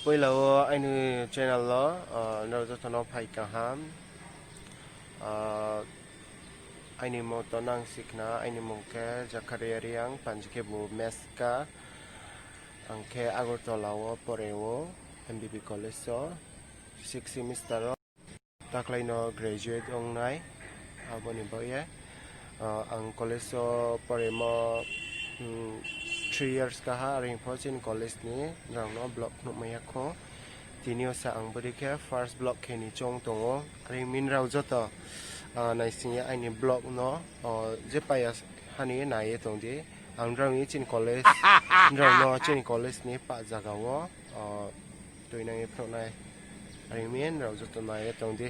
puila Aini channel lo nrao cho tono phai kaham Aini mo tonang sikna Aini mongke jakare riang panjike bu meska angke agortola wo porewo MBB College so 6 semester taklai no graduate tongnai aboni boye ang college so poremo 3 years kaha ring pochin college ni rangno block no mayakho tinio sa ang bodei first block kheni chong tongo ring min rao joto naisinya Aini block no je payas hani naiye tongdi ang rang ni chin college rang no chin college ni pa jaga wo toinang e pronai ring min rao joto naiye tongdi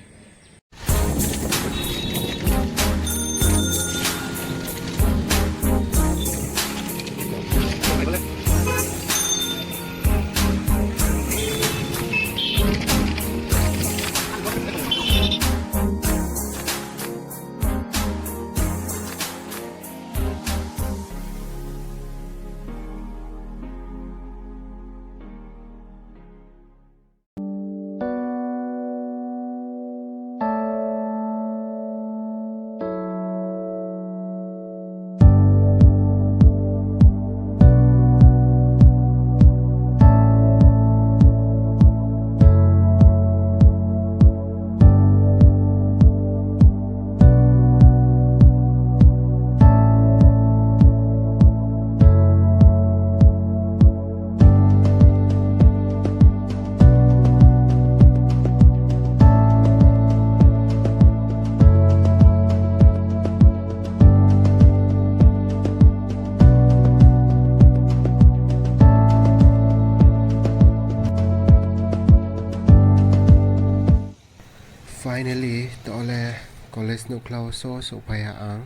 Finally, tole college no clau so phaya ang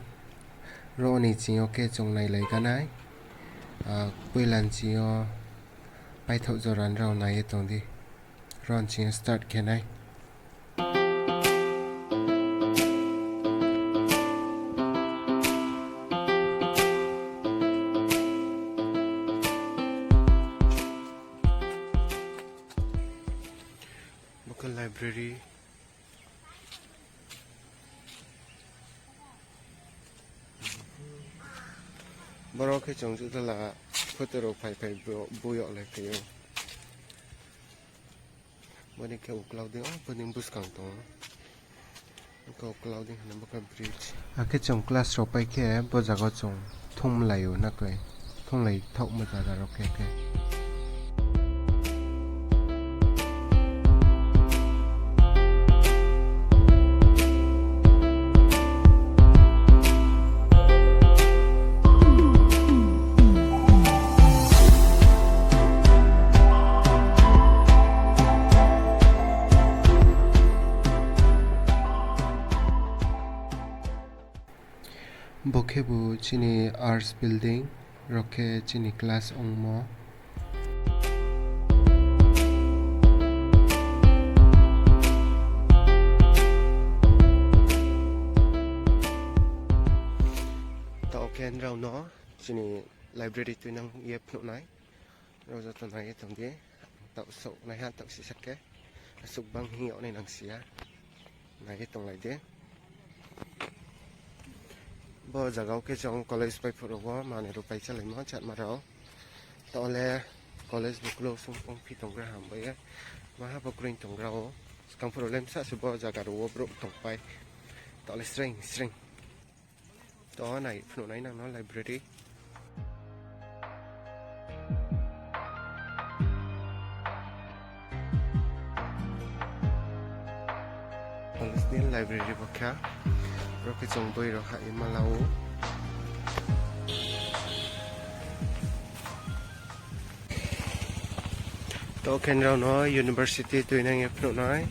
ro ni chio ke tongnai lai kanai puilan chio pai thau joran rao naiye tongdi ron chio start kenai local library baro ke chong chu la photoro phai buyo le ke yo bani ke clouding bani bus kang to ko clouding na ba ka bridge ke chong class ro pai ke bo jaga chong thum layo na kai thong lai thau ma jaga ro ke Bokhebu chini arts building roke chini class ongmo ta oken rao no chini library tuinang ye phnunai rao ja tonai tongdi ta sok nai han tak si sakke suk bang hiyo nei nang sia nai tonglai de bo jagao ke chong college pai phurobo mane ro pai chalai mo chat marao tole college buklo sum pong phi tongra hambai ma ha bokring tongrao skang problem sa subo jaga ro bro tong pai tole string to nai phnu nai nang no library college ni library bokha roke chong boi ro ha imalao to ken rao no university tuinang ye phnu nai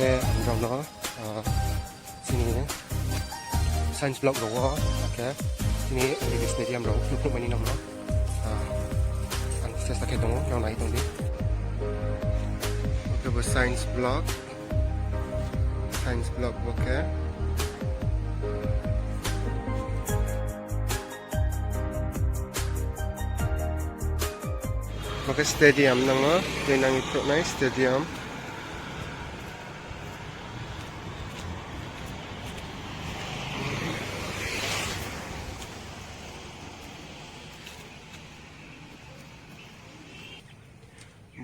Akhe amrong sini science block ro okay sini MBB stadium ro phuh mani nom no ang ses Akhe dong janai tongdi okay bu science block okay maka stadium nang nang itu nice stadium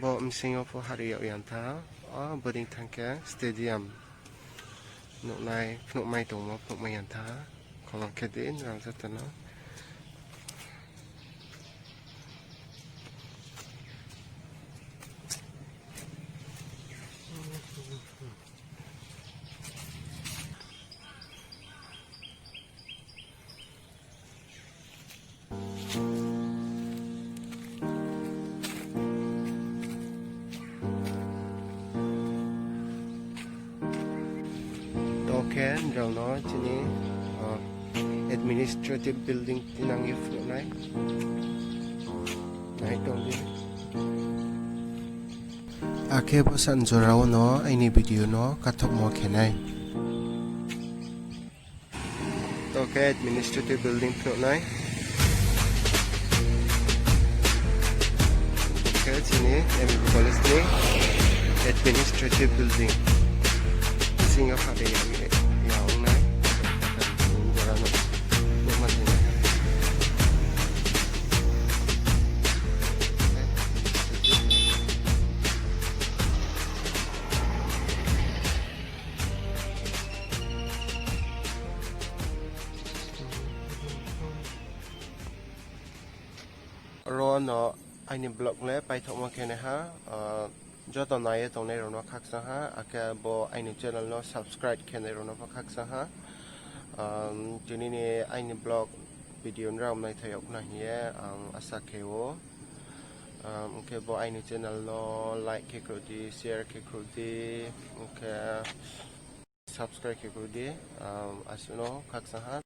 bo msingo po hari yang tha bodei thangke stadium nuk mai tong mo nuk mai yang tha khong kedin rang satana okay rang no chini administrative building tinang if nai tongdi Akhe bo san jorao no aini video no kathokmo khenai okay administrative building nai okay chini MBB College ni administrative building singa phade yaung nai jorano nomani Rono aini blog le pai thokma khene ha jo tongnai tongnai rono Khakchangha Akhe bo aini channel no subscribe khene rono Khakchangha jini ni aini blog video nrao nai thayok na hiye asa kheo okay bo aini channel no like ke krodi share ke krodi okay subscribe ke krodi asuno Khakchangha